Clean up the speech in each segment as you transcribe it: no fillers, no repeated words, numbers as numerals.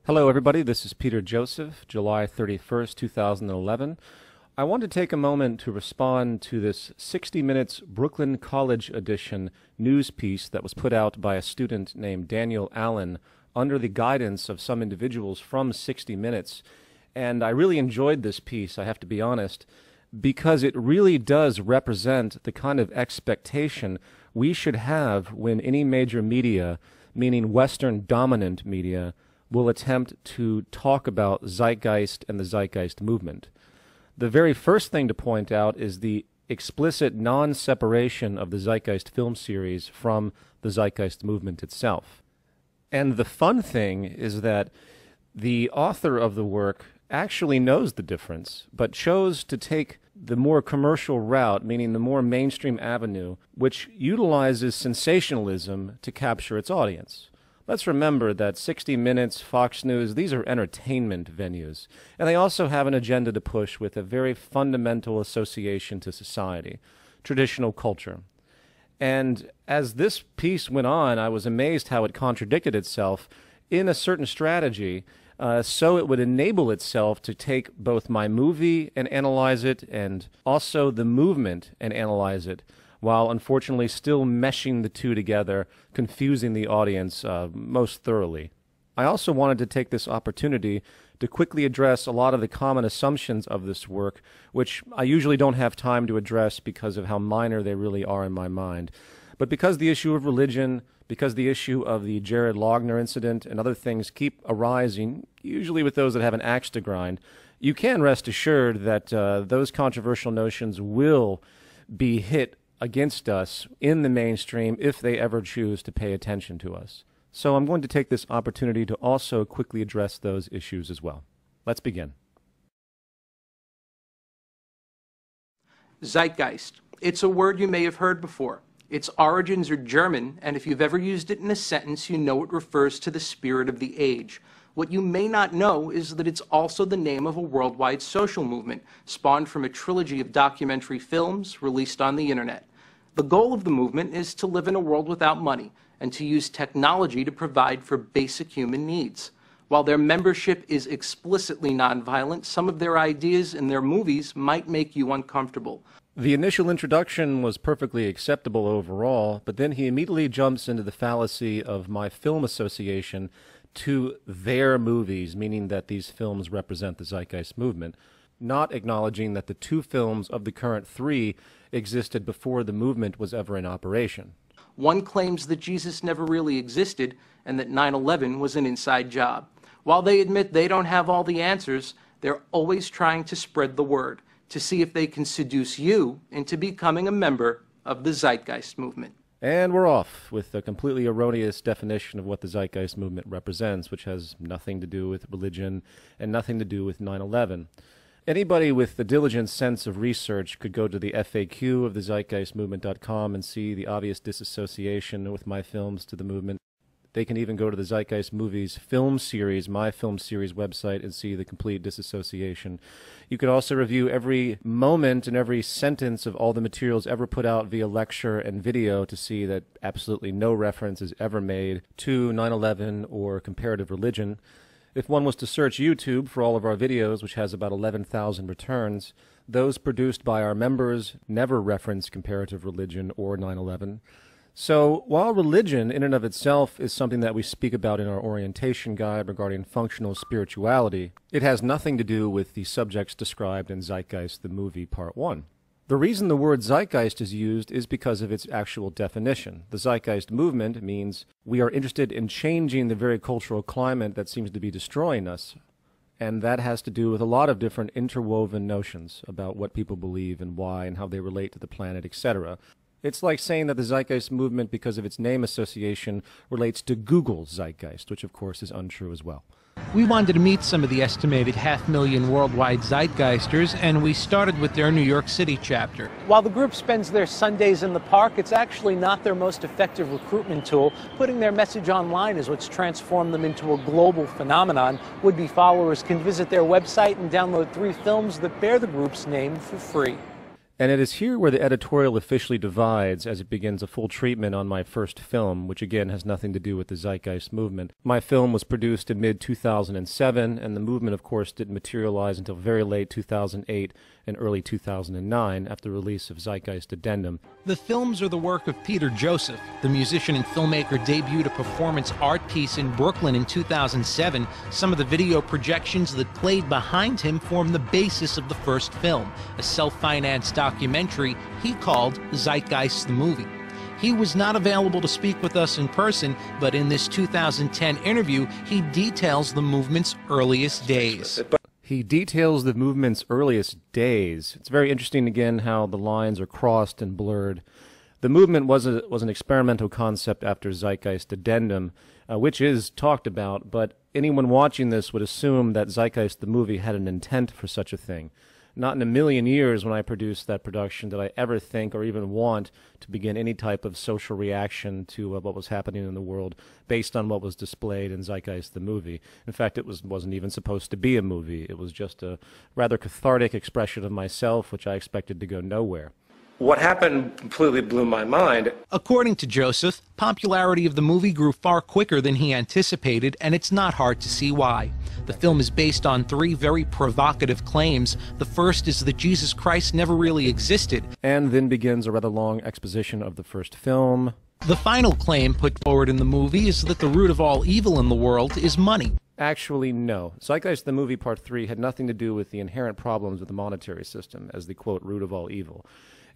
Hello, everybody. This is Peter Joseph, July 31st, 2011. I want to take a moment to respond to this 60 Minutes Brooklyn College edition news piece that was put out by a student named Daniel Allen under the guidance of some individuals from 60 Minutes. And I really enjoyed this piece, I have to be honest, because it really does represent the kind of expectation we should have when any major media, meaning Western dominant media, will attempt to talk about Zeitgeist and the Zeitgeist movement. The very first thing to point out is the explicit non-separation of the Zeitgeist film series from the Zeitgeist movement itself. And the fun thing is that the author of the work actually knows the difference, but chose to take the more commercial route, meaning the more mainstream avenue, which utilizes sensationalism to capture its audience. Let's remember that 60 Minutes, Fox News, these are entertainment venues, and they also have an agenda to push with a very fundamental association to society, traditional culture. And as this piece went on, I was amazed how it contradicted itself in a certain strategy, so it would enable itself to take both my movie and analyze it, and also the movement and analyze it, while unfortunately still meshing the two together, confusing the audience most thoroughly. I also wanted to take this opportunity to quickly address a lot of the common assumptions of this work, which I usually don't have time to address because of how minor they really are in my mind. But because the issue of religion, because the issue of the Jared Loughner incident and other things keep arising, usually with those that have an axe to grind, you can rest assured that those controversial notions will be hit against us in the mainstream if they ever choose to pay attention to us. So I'm going to take this opportunity to also quickly address those issues as well. Let's begin. Zeitgeist. It's a word you may have heard before. Its origins are German, and if you've ever used it in a sentence, you know it refers to the spirit of the age. What you may not know is that it's also the name of a worldwide social movement, spawned from a trilogy of documentary films released on the internet. The goal of the movement is to live in a world without money, and to use technology to provide for basic human needs. While their membership is explicitly nonviolent, some of their ideas in their movies might make you uncomfortable. The initial introduction was perfectly acceptable overall, but then he immediately jumps into the fallacy of my film association to their movies, meaning that these films represent the Zeitgeist movement, not acknowledging that the two films of the current three existed before the movement was ever in operation. One claims that Jesus never really existed and that 9/11 was an inside job. While they admit they don't have all the answers, they're always trying to spread the word, to see if they can seduce you into becoming a member of the Zeitgeist movement. And we're off with a completely erroneous definition of what the Zeitgeist movement represents, which has nothing to do with religion and nothing to do with 9/11. Anybody with the diligent sense of research could go to the FAQ of the zeitgeistmovement.com and see the obvious disassociation with my films to the movement. They can even go to the Zeitgeist Movies film series, my film series website, and see the complete disassociation. You could also review every moment and every sentence of all the materials ever put out via lecture and video to see that absolutely no reference is ever made to 9/11 or comparative religion. If one was to search YouTube for all of our videos, which has about 11,000 returns, those produced by our members never reference comparative religion or 9/11. So while religion in and of itself is something that we speak about in our orientation guide regarding functional spirituality, it has nothing to do with the subjects described in Zeitgeist the Movie Part 1. The reason the word Zeitgeist is used is because of its actual definition. The Zeitgeist movement means we are interested in changing the very cultural climate that seems to be destroying us. And that has to do with a lot of different interwoven notions about what people believe and why and how they relate to the planet, etc. It's like saying that the Zeitgeist movement, because of its name association, relates to Google's Zeitgeist, which of course is untrue as well. We wanted to meet some of the estimated 500,000 worldwide Zeitgeisters, and we started with their New York City chapter. While the group spends their Sundays in the park, it's actually not their most effective recruitment tool. Putting their message online is what's transformed them into a global phenomenon. Would-be followers can visit their website and download 3 films that bear the group's name for free. And it is here where the editorial officially divides as it begins a full treatment on my first film, which again has nothing to do with the Zeitgeist movement. My film was produced in mid-2007, and the movement, of course, didn't materialize until very late 2008 and early 2009 after the release of Zeitgeist Addendum. The films are the work of Peter Joseph. The musician and filmmaker debuted a performance art piece in Brooklyn in 2007. Some of the video projections that played behind him form the basis of the first film, a self-financed documentary he called Zeitgeist the Movie. He was not available to speak with us in person, but in this 2010 interview, he details the movement's earliest days. He details the movement's earliest days. It's very interesting, again, how the lines are crossed and blurred. The movement was an experimental concept after Zeitgeist Addendum, which is talked about, but anyone watching this would assume that Zeitgeist the movie had an intent for such a thing. Not in a million years when I produced that production did I ever think or even want to begin any type of social reaction to what was happening in the world based on what was displayed in Zeitgeist the movie. In fact, it wasn't even supposed to be a movie. It was just a rather cathartic expression of myself, which I expected to go nowhere. What happened completely blew my mind. According to Joseph, popularity of the movie grew far quicker than he anticipated, and it's not hard to see why. The film is based on three very provocative claims. The first is that Jesus Christ never really existed. And then begins a rather long exposition of the first film. The final claim put forward in the movie is that the root of all evil in the world is money. Actually, no. Zeitgeist the movie Part 3 had nothing to do with the inherent problems with the monetary system as the, quote, root of all evil.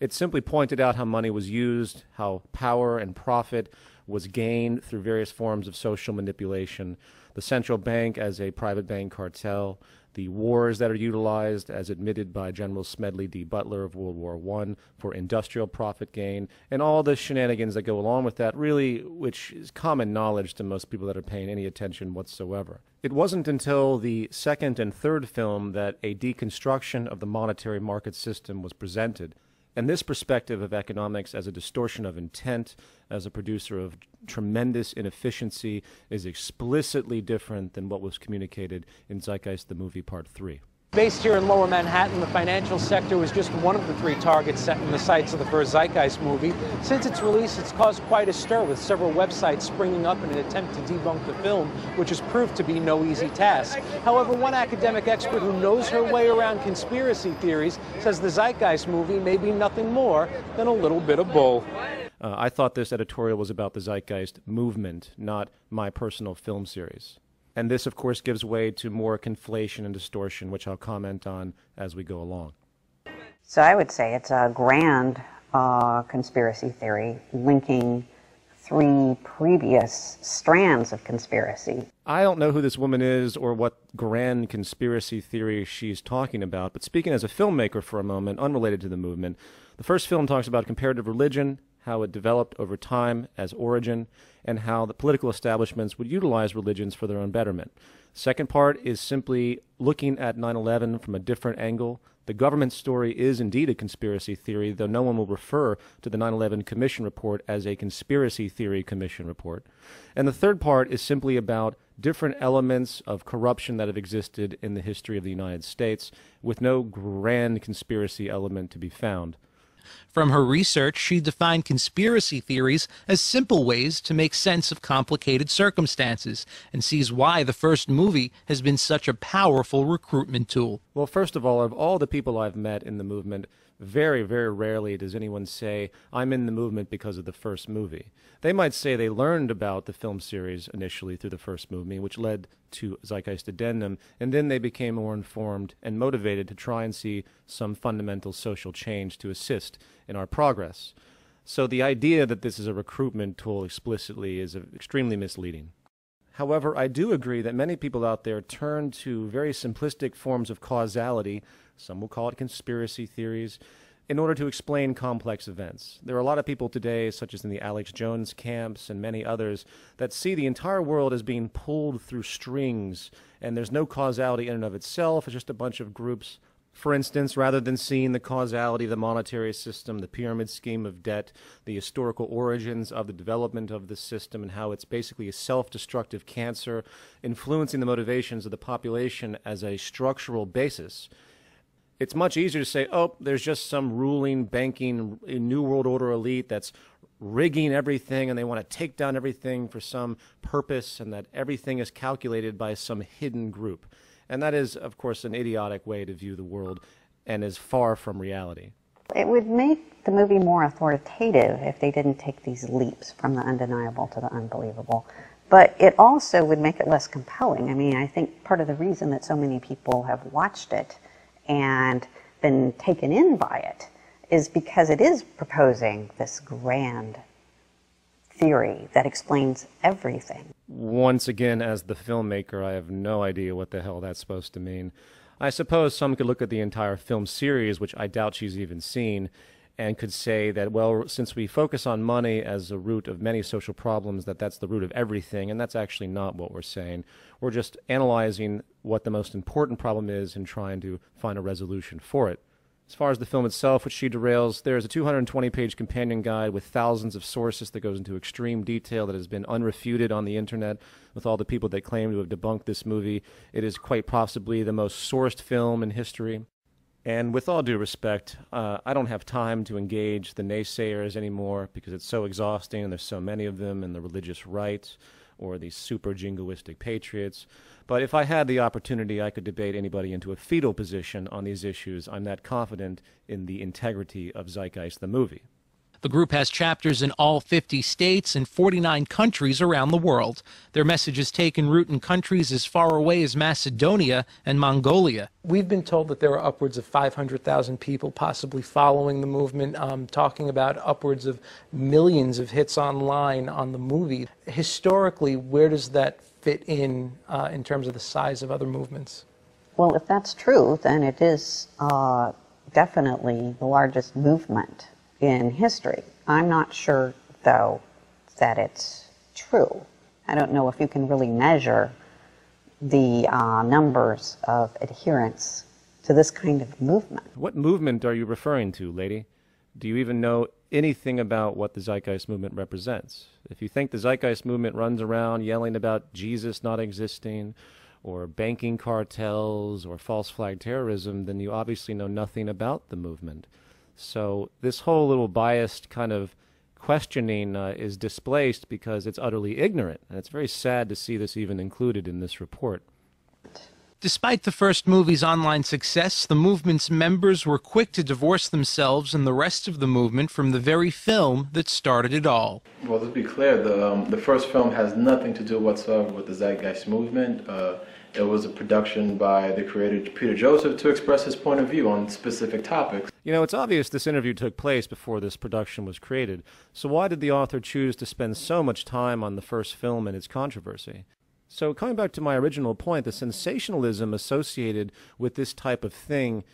It simply pointed out how money was used, how power and profit was gained through various forms of social manipulation, the central bank as a private bank cartel, the wars that are utilized as admitted by General Smedley D. Butler of World War I for industrial profit gain, and all the shenanigans that go along with that, really, which is common knowledge to most people that are paying any attention whatsoever. It wasn't until the second and third film that a deconstruction of the monetary market system was presented. And this perspective of economics as a distortion of intent, as a producer of tremendous inefficiency, is explicitly different than what was communicated in Zeitgeist the Movie Part 3. Based here in Lower Manhattan, the financial sector was just one of the three targets set in the sights of the first Zeitgeist movie. Since its release, it's caused quite a stir, with several websites springing up in an attempt to debunk the film, which has proved to be no easy task. However, one academic expert who knows her way around conspiracy theories says the Zeitgeist movie may be nothing more than a little bit of bull. I thought this editorial was about the Zeitgeist movement, not my personal film series. And this, of course, gives way to more conflation and distortion, which I'll comment on as we go along. So I would say it's a grand conspiracy theory linking three previous strands of conspiracy. I don't know who this woman is or what grand conspiracy theory she's talking about, but speaking as a filmmaker for a moment, unrelated to the movement, the first film talks about comparative religion, how it developed over time as origin, and how the political establishments would utilize religions for their own betterment. The second part is simply looking at 9/11 from a different angle. The government story is indeed a conspiracy theory, though no one will refer to the 9/11 Commission report as a conspiracy theory commission report. And the third part is simply about different elements of corruption that have existed in the history of the United States, with no grand conspiracy element to be found. From her research, she defined conspiracy theories as simple ways to make sense of complicated circumstances, and sees why the first movie has been such a powerful recruitment tool. Well, first of all the people I've met in the movement, very, very rarely does anyone say, I'm in the movement because of the first movie. They might say they learned about the film series initially through the first movie, which led to Zeitgeist Addendum, and then they became more informed and motivated to try and see some fundamental social change to assist in our progress. So the idea that this is a recruitment tool explicitly is extremely misleading. However, I do agree that many people out there turn to very simplistic forms of causality, some will call it conspiracy theories, in order to explain complex events. There are a lot of people today, such as in the Alex Jones camps and many others, that see the entire world as being pulled through strings, and there's no causality in and of itself, it's just a bunch of groups. For instance, rather than seeing the causality of the monetary system, the pyramid scheme of debt, the historical origins of the development of the system, and how it's basically a self-destructive cancer influencing the motivations of the population as a structural basis, It's much easier to say, oh, there's just some ruling, banking, New World Order elite that's rigging everything and they want to take down everything for some purpose, and that everything is calculated by some hidden group. And that is, of course, an idiotic way to view the world and is far from reality. It would make the movie more authoritative if they didn't take these leaps from the undeniable to the unbelievable. But it also would make it less compelling. I mean, I think part of the reason that so many people have watched it and been taken in by it is because it is proposing this grand theory that explains everything. Once again, as the filmmaker, I have no idea what the hell that's supposed to mean. I suppose some could look at the entire film series, which I doubt she's even seen, and could say that, well, since we focus on money as a root of many social problems, that's the root of everything, and that's actually not what we're saying. We're just analyzing what the most important problem is and trying to find a resolution for it. As far as the film itself, which she derails, there is a 220-page companion guide with thousands of sources that goes into extreme detail that has been unrefuted on the internet with all the people that claim to have debunked this movie. It is quite possibly the most sourced film in history. And with all due respect, I don't have time to engage the naysayers anymore because it's so exhausting and there's so many of them, and the religious right or these super jingoistic patriots. But if I had the opportunity, I could debate anybody into a fetal position on these issues. I'm that confident in the integrity of Zeitgeist the movie. The group has chapters in all 50 states and 49 countries around the world. Their message has taken root in countries as far away as Macedonia and Mongolia. We've been told that there are upwards of 500,000 people possibly following the movement, talking about upwards of millions of hits online on the movie. Historically, where does that fit in terms of the size of other movements? Well, if that's true, then it is definitely the largest movement in history. I'm not sure, though, that it's true. I don't know if you can really measure the numbers of adherents to this kind of movement. What movement are you referring to, lady? Do you even know anything about what the Zeitgeist movement represents? If you think the Zeitgeist movement runs around yelling about Jesus not existing, or banking cartels, or false flag terrorism, then you obviously know nothing about the movement. So this whole little biased kind of questioning is displaced because it's utterly ignorant. And it's very sad to see this even included in this report. Despite the first movie's online success, the movement's members were quick to divorce themselves and the rest of the movement from the very film that started it all. Well, to be clear, the first film has nothing to do whatsoever with the Zeitgeist movement. It was a production by the creator Peter Joseph to express his point of view on specific topics. You know, it's obvious this interview took place before this production was created. So why did the author choose to spend so much time on the first film and its controversy? So coming back to my original point, the sensationalism associated with this type of thing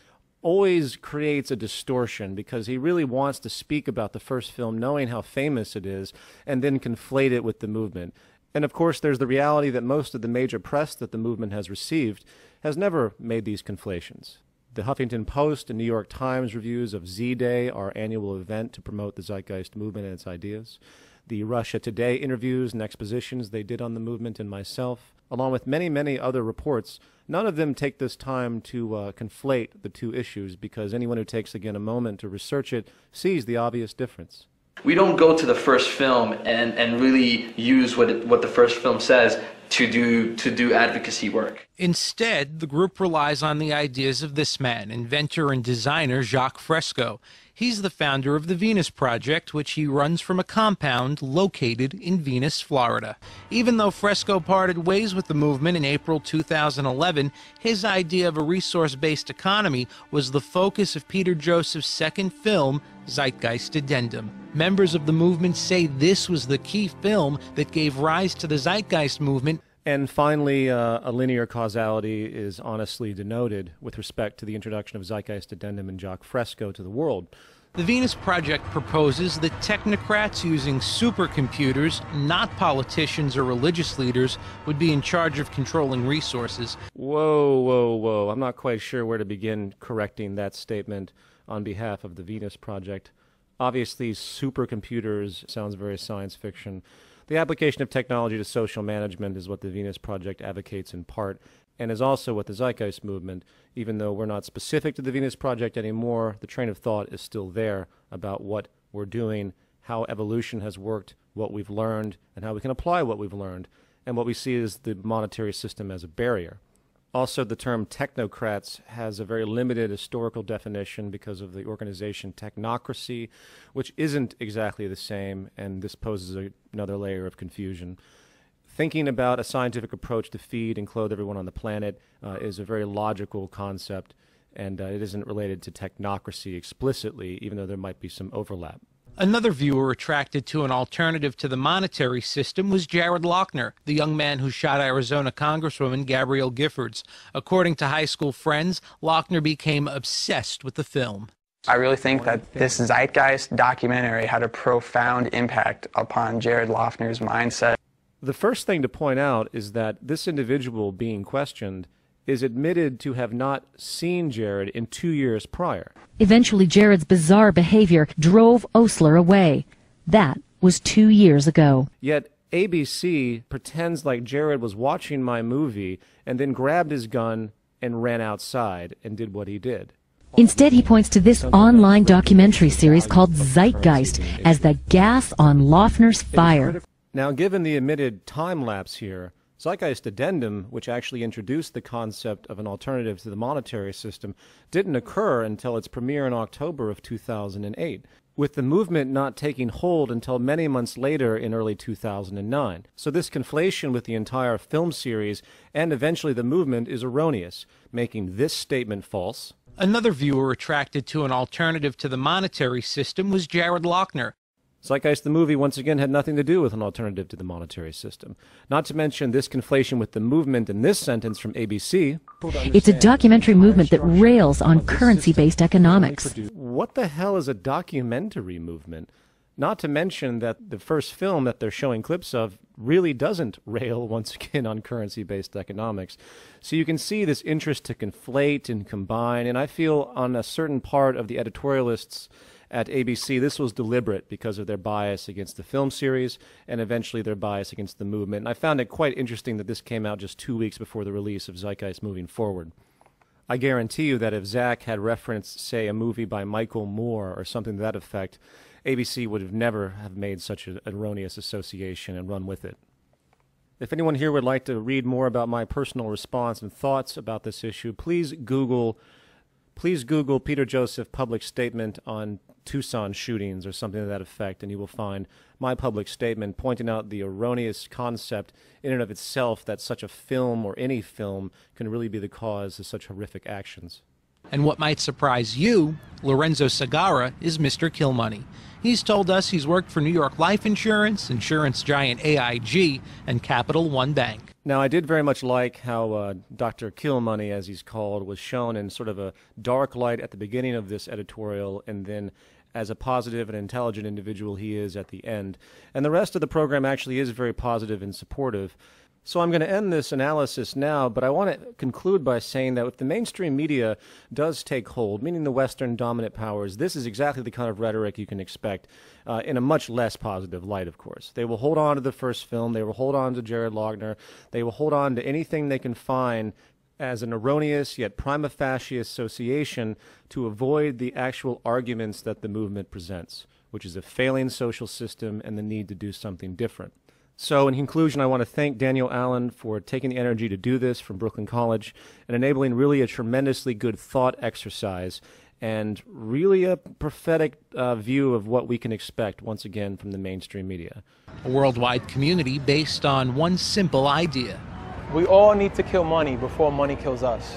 always creates a distortion because he really wants to speak about the first film knowing how famous it is and then conflate it with the movement. And of course, there's the reality that most of the major press that the movement has received has never made these conflations. The Huffington Post and New York Times reviews of Z-Day, our annual event to promote the Zeitgeist movement and its ideas, the Russia Today interviews and expositions they did on the movement and myself, along with many, many other reports, none of them take this time to conflate the two issues because anyone who takes, again, a moment to research it sees the obvious difference. We don't go to the first film and really use what the first film says to do advocacy work. Instead, the group relies on the ideas of this man, inventor and designer Jacques Fresco. He's the founder of the Venus Project, which he runs from a compound located in Venus, Florida. Even though Fresco parted ways with the movement in April 2011, his idea of a resource-based economy was the focus of Peter Joseph's second film, Zeitgeist Addendum. Members of the movement say this was the key film that gave rise to the Zeitgeist movement. And finally, a linear causality is honestly denoted with respect to the introduction of Zeitgeist Addendum and Jacques Fresco to the world. The Venus Project proposes that technocrats using supercomputers, not politicians or religious leaders, would be in charge of controlling resources. Whoa, whoa, whoa. I'm not quite sure where to begin correcting that statement on behalf of the Venus Project. Obviously, supercomputers sounds very science fiction. The application of technology to social management is what the Venus Project advocates in part, and is also what the Zeitgeist movement, even though we're not specific to the Venus Project anymore, the train of thought is still there about what we're doing, how evolution has worked, what we've learned, and how we can apply what we've learned, and what we see is the monetary system as a barrier. Also, the term technocrats has a very limited historical definition because of the organization technocracy, which isn't exactly the same, and this poses another layer of confusion. Thinking about a scientific approach to feed and clothe everyone on the planet is a very logical concept, and it isn't related to technocracy explicitly, even though there might be some overlap. Another viewer attracted to an alternative to the monetary system was Jared Loughner, the young man who shot Arizona Congresswoman Gabrielle Giffords. According to high school friends, Loughner became obsessed with the film. I really think that this Zeitgeist documentary had a profound impact upon Jared Loughner's mindset. The first thing to point out is that this individual being questioned is admitted to have not seen Jared in 2 years prior. Eventually, Jared's bizarre behavior drove Osler away. That was 2 years ago. Yet ABC pretends like Jared was watching my movie and then grabbed his gun and ran outside and did what he did. Instead, he points to this online documentary series called Zeitgeist as the gas on Loughner's fire. Now, given the admitted time lapse here, Zeitgeist Addendum, which actually introduced the concept of an alternative to the monetary system, didn't occur until its premiere in October of 2008, with the movement not taking hold until many months later in early 2009. So this conflation with the entire film series and eventually the movement is erroneous, making this statement false. Another viewer attracted to an alternative to the monetary system was Jared Loughner. Zeitgeist the movie once again had nothing to do with an alternative to the monetary system. Not to mention this conflation with the movement in this sentence from ABC. It's a documentary movement that rails on currency-based economics. What the hell is a documentary movement? Not to mention that the first film that they're showing clips of really doesn't rail once again on currency-based economics. So you can see this interest to conflate and combine, and I feel on a certain part of the editorialists at ABC, this was deliberate because of their bias against the film series and eventually their bias against the movement. And I found it quite interesting that this came out just 2 weeks before the release of Zeitgeist Moving Forward. I guarantee you that if Zach had referenced, say, a movie by Michael Moore or something to that effect, ABC would have never have made such an erroneous association and run with it. If anyone here would like to read more about my personal response and thoughts about this issue, please Google Peter Joseph public statement on Tucson shootings or something to that effect, and you will find my public statement pointing out the erroneous concept in and of itself that such a film or any film can really be the cause of such horrific actions. And what might surprise you, Lorenzo Segarra is Mr. Kill Money. He's told us he's worked for New York Life Insurance, insurance giant AIG, and Capital One Bank. Now, I did very much like how Dr. Kill Money, as he's called, was shown in sort of a dark light at the beginning of this editorial, and then as a positive and intelligent individual he is at the end. And the rest of the program actually is very positive and supportive. So I'm going to end this analysis now, but I want to conclude by saying that if the mainstream media does take hold, meaning the Western dominant powers, this is exactly the kind of rhetoric you can expect in a much less positive light, of course. They will hold on to the first film. They will hold on to Jared Loughner. They will hold on to anything they can find as an erroneous yet prima facie association to avoid the actual arguments that the movement presents, which is a failing social system and the need to do something different. So in conclusion, I want to thank Daniel Allen for taking the energy to do this from Brooklyn College and enabling really a tremendously good thought exercise and really a prophetic view of what we can expect once again from the mainstream media. A worldwide community based on one simple idea. We all need to kill money before money kills us.